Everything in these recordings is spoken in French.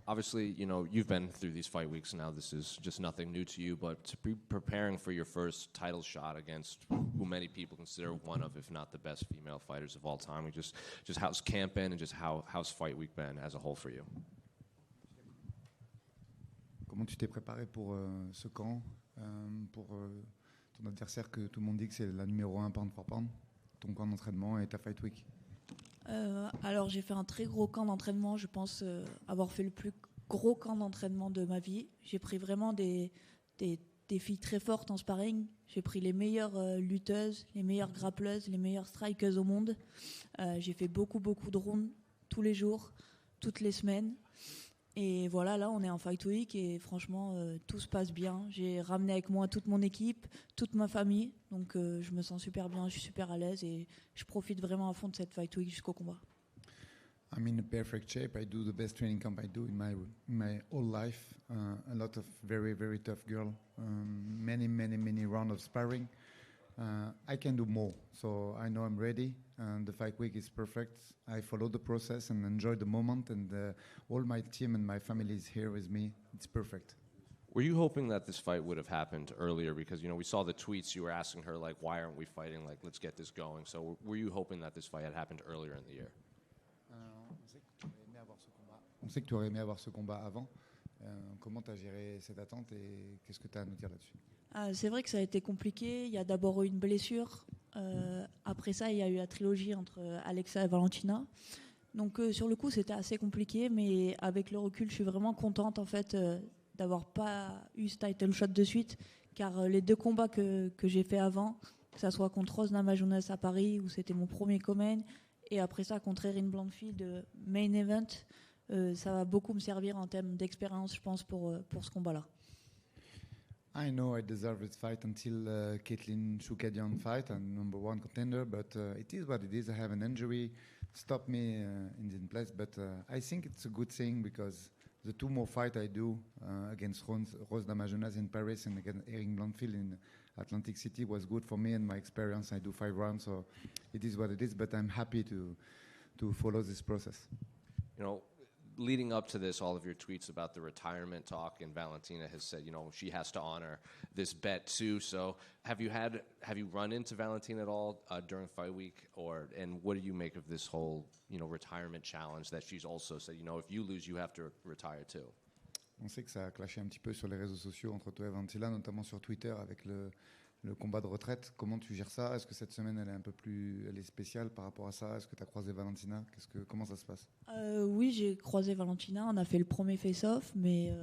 Obviously, you know, you've been through these fight weeks now. This is just nothing new to you, but to be preparing for your first title shot against who many people consider one of, if not the best female fighters of all time, just how's camp been and just how's fight week been as a whole for you? Comment tu t'es préparé pour ce camp, pour ton adversaire que tout le monde dit que c'est la numéro 1 pound for pound, ton camp d'entraînement et ta fight week? Alors j'ai fait un très gros camp d'entraînement, je pense avoir fait le plus gros camp d'entraînement de ma vie. J'ai pris vraiment des filles très fortes en sparring. J'ai pris les meilleures lutteuses, les meilleures grappleuses, les meilleures strikeuses au monde. J'ai fait beaucoup de rounds tous les jours, toutes les semaines. Et voilà, là on est en fight week et franchement tout se passe bien. J'ai ramené avec moi toute mon équipe, toute ma famille, donc je me sens super bien, je suis super à l'aise et je profite vraiment à fond de cette fight week jusqu'au combat. I'm in a perfect shape. I do the best training camp I do in my whole life. A lot of very tough girl. Many rounds of sparring. I can do more, so I know I'm ready. And the fight week is perfect. I follow the process and enjoy the moment, and all my team and my family is here with me. It's perfect. Were you hoping that this fight would have happened earlier? Because, you know, we saw the tweets you were asking her, like, why aren't we fighting? Like, let's get this going. So were you hoping that this fight had happened earlier in the year? On sait que tu aurais aimé avoir ce combat avant. Comment tu as géré cette attente et qu'est-ce que tu as à nous dire là-dessus? C'est vrai que ça a été compliqué. Il y a d'abord eu une blessure. Après ça, il y a eu la trilogie entre Alexa et Valentina. Donc sur le coup, c'était assez compliqué, mais avec le recul, je suis vraiment contente en fait d'avoir pas eu ce title shot de suite, car les deux combats que j'ai fait avant, que ça soit contre Rose Namajunas à Paris, où c'était mon premier co-main, et après ça contre Erin Blanchfield, main event, ça va beaucoup me servir en termes d'expérience, je pense, pour ce combat-là. I know I deserve this fight until Caitlin Chukadian fight. I'm number 1 contender, but it is what it is. I have an injury, stopped me in this place, but I think it's a good thing because the 2 more fights I do against Rose Namajunas in Paris and against Erin Blanchfield in Atlantic City was good for me and my experience. I do 5 rounds, so it is what it is, but I'm happy to follow this process. You know, leading up to this, all of your tweets about the retirement talk, and Valentina has said, you know, she has to honor this bet too. So have you run into Valentina at all during fight week, and what do you make of this whole, you know, retirement challenge that she's also said, you know, if you lose, you have to retire too? On sait que ça a clashé un petit peu sur les réseaux sociaux entre toi et Valentina, notamment sur Twitter avec le combat de retraite. Comment tu gères ça? Est-ce que cette semaine elle est spéciale par rapport à ça? Est-ce que tu as croisé Valentina? Comment ça se passe? Oui, j'ai croisé Valentina, on a fait le premier face-off, mais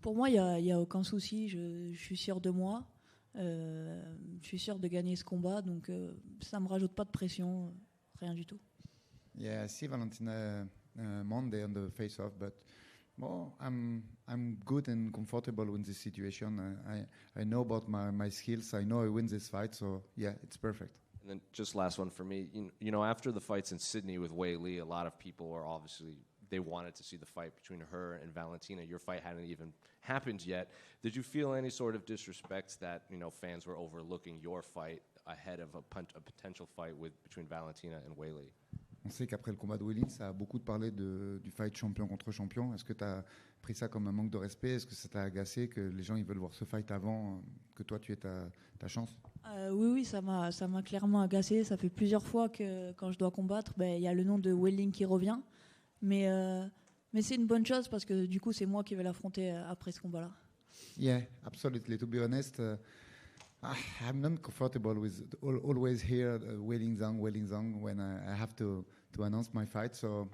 pour moi il y a aucun souci, je suis sûr de moi, je suis sûr de gagner ce combat, donc ça me rajoute pas de pression, rien du tout. Yeah, I see Valentina Monday on the face-off, but well, I'm good and comfortable in this situation. I know about my skills. I know I win this fight, so yeah, it's perfect. And then just last one for me. You know, after the fights in Sydney with Wei Li, a lot of people were obviously, they wanted to see the fight between her and Valentina. Your fight hadn't even happened yet. Did you feel any sort of disrespect that, you know, fans were overlooking your fight ahead of a potential fight between Valentina and Wei Li? On sait qu'après le combat de Wei Li, ça a beaucoup parlé du fight champion contre champion. Est-ce que tu as pris ça comme un manque de respect? Est-ce que ça t'a agacé que les gens ils veulent voir ce fight avant que toi tu aies ta chance? Oui, ça m'a clairement agacé. Ça fait plusieurs fois que quand je dois combattre, il y a le nom de Wei Ling qui revient. Mais c'est une bonne chose parce que du coup, c'est moi qui vais l'affronter après ce combat-là. Yeah, absolutely. To be honest, I'm not comfortable with always hear Wei Ling Zhang when I have to announce my fight. So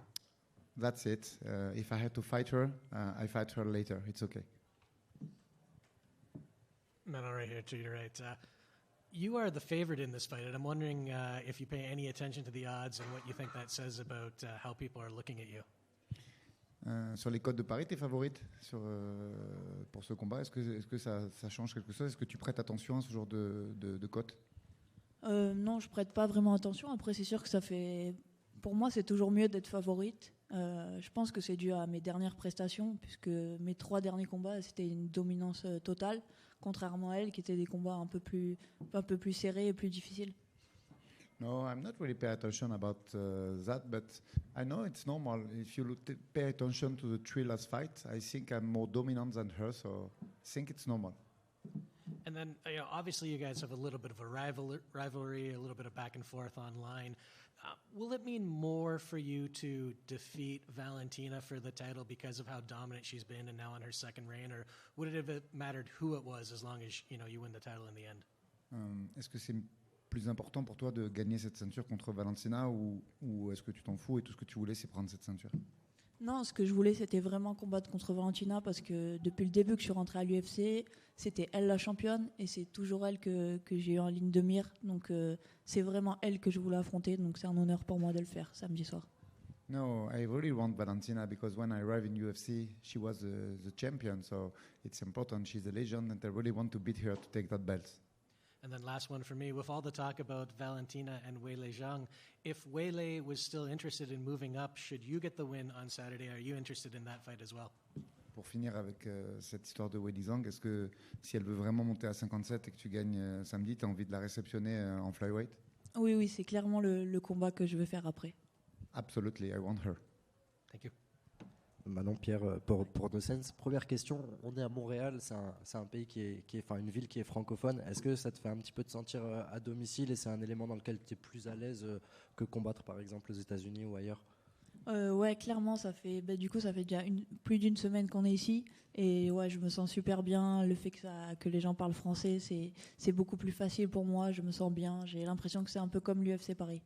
that's it. If I have to fight her, I fight her later. It's okay. Manon, right here to your right. You are the favorite in this fight, and I'm wondering if you pay any attention to the odds and what you think that says about how people are looking at you. Sur les codes de Paris, t'es favorite pour ce combat? Est-ce que ça change quelque chose? Est-ce que tu prêtes attention à ce genre de cotes? Non, je prête pas vraiment attention. Après, c'est sûr que ça fait... Pour moi, c'est toujours mieux d'être favorite. Je pense que c'est dû à mes dernières prestations, puisque mes 3 derniers combats, c'était une dominance totale, contrairement à elle, qui étaient des combats un peu plus serrés et plus difficiles. No, I'm not really paying attention about that, but I know it's normal. If you pay attention to the three last fights, I think I'm more dominant than her, so I think it's normal. And then, obviously, you guys have a little bit of a rivalry, a little bit of back and forth online. Will it mean more for you to defeat Valentina for the title because of how dominant she's been and now on her second reign, or would it have mattered who it was as long as you win the title in the end? Est-ce que c'est plus important pour toi de gagner cette ceinture contre Valentina ou est-ce que tu t'en fous et tout ce que tu voulais c'est prendre cette ceinture? Non, ce que je voulais, c'était vraiment combattre contre Valentina parce que depuis le début que je suis rentrée à l'UFC, c'était elle la championne et c'est toujours elle que j'ai eu en ligne de mire. Donc c'est vraiment elle que je voulais affronter. Donc c'est un honneur pour moi de le faire samedi soir. No, I really want Valentina because when I arrived in UFC, she was the champion. So it's important. She's a legend and I really want to beat her to take that belt. And then last one for me, with all the talk about Valentina and Weili Zhang, if Weili was still interested in moving up, should you get the win on Saturday? Are you interested in that fight as well? Pour finir avec cette histoire de Weili Zhang, est-ce que si elle veut vraiment monter à 57 et que tu gagnes samedi, tu as envie de la réceptionner en flyweight? Oui, c'est clairement le combat que je vais faire après. Absolutely, I want her. Thank you. Manon Pierre pour Docens. Première question, on est à Montréal, c'est un pays une ville qui est francophone. Est-ce que ça te fait un petit peu te sentir à domicile et c'est un élément dans lequel tu es plus à l'aise que combattre par exemple aux États-Unis ou ailleurs? Ouais, clairement, ça fait déjà plus d'une semaine qu'on est ici et ouais, je me sens super bien. Le fait que les gens parlent français, c'est beaucoup plus facile pour moi. Je me sens bien. J'ai l'impression que c'est un peu comme l'UFC Paris.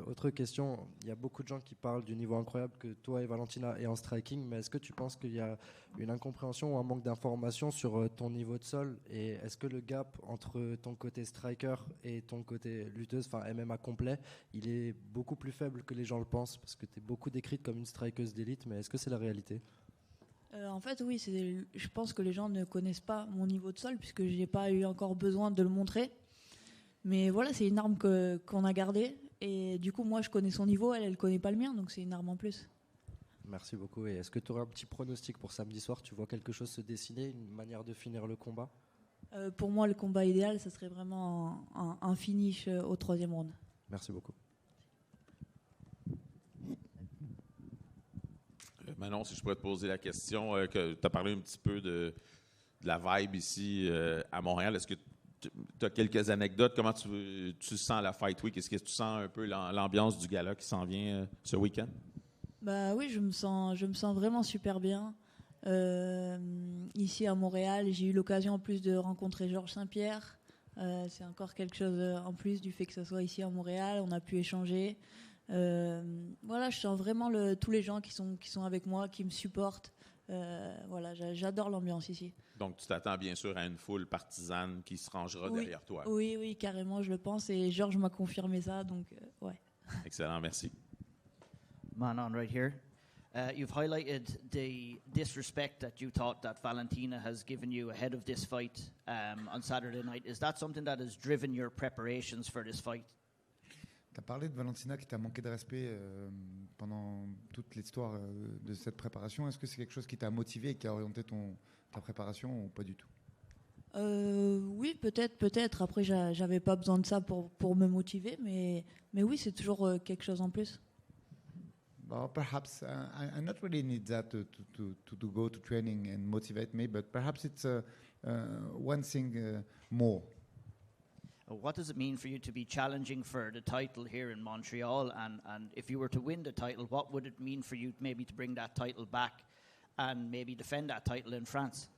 Autre question, il y a beaucoup de gens qui parlent du niveau incroyable que toi et Valentina avez en striking, mais est-ce que tu penses qu'il y a une incompréhension ou un manque d'information sur ton niveau de sol? Et est-ce que le gap entre ton côté striker et ton côté lutteuse, enfin MMA complet, il est beaucoup plus faible que les gens le pensent? Parce que tu es beaucoup décrite comme une strikeuse d'élite, mais est-ce que c'est la réalité? En fait, oui, je pense que les gens ne connaissent pas mon niveau de sol puisque je n'ai pas eu encore besoin de le montrer. Mais voilà, c'est une arme qu'on a gardée. Et du coup, moi, je connais son niveau, elle connaît pas le mien, donc c'est une arme en plus. Merci beaucoup. Et est-ce que tu aurais un petit pronostic pour samedi soir? Tu vois quelque chose se dessiner, une manière de finir le combat? Pour moi, le combat idéal, ça serait vraiment un finish au 3e round. Merci beaucoup. Manon, si je pourrais te poser la question, que tu as parlé un petit peu de la vibe ici à Montréal. Est-ce que tu as quelques anecdotes? Comment tu sens la Fight Week? Est-ce que tu sens un peu l'ambiance du gala qui s'en vient ce week-end? Bah oui, je me sens vraiment super bien. Ici à Montréal, j'ai eu l'occasion en plus de rencontrer Georges Saint-Pierre. C'est encore quelque chose en plus du fait que ce soit ici à Montréal. On a pu échanger. Voilà, je sens vraiment tous les gens qui sont avec moi, qui me supportent. Voilà, j'adore l'ambiance ici. Donc, tu t'attends bien sûr à une foule partisane qui se rangera derrière toi. Oui, carrément, je le pense. Et Georges m'a confirmé ça, donc ouais. Excellent, merci. Manon, right here. You've highlighted the disrespect that you thought that Valentina has given you ahead of this fight on Saturday night. Is that something that has driven your preparations for this fight? Tu as parlé de Valentina qui t'a manqué de respect pendant toute l'histoire de cette préparation. Est-ce que c'est quelque chose qui t'a motivé et qui a orienté ta préparation ou pas du tout? Oui, peut-être. Après, j'avais pas besoin de ça pour me motiver, mais oui, c'est toujours quelque chose en plus. Well, perhaps I not really need that to go to training and motivate me, but perhaps it's one thing more. What does it mean for you to be challenging for the title here in Montreal? And if you were to win the title, what would it mean for you maybe to bring that title back and maybe defend that title in France?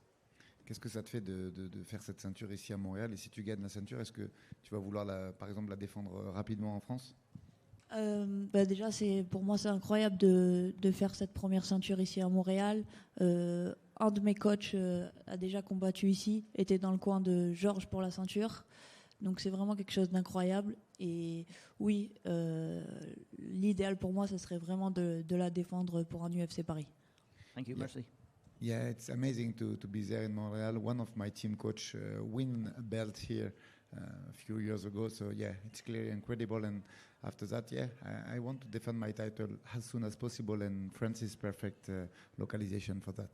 Qu'est-ce que ça te fait de faire cette ceinture ici à Montréal? Et si tu gagnes la ceinture, est-ce que tu vas vouloir, par exemple, la défendre rapidement en France? Déjà, pour moi, c'est incroyable de faire cette première ceinture ici à Montréal. Un de mes coachs a déjà combattu ici, était dans le coin de Georges pour la ceinture. Donc c'est vraiment quelque chose d'incroyable. Et oui, l'idéal pour moi, ce serait vraiment de la défendre pour un UFC Paris. Thank you, merci. Yeah, it's amazing to be there in Montreal. One of my team coach win a belt here a few years ago. So yeah, it's clearly incredible. And after that, yeah, I want to defend my title as soon as possible. And France is perfect localization for that.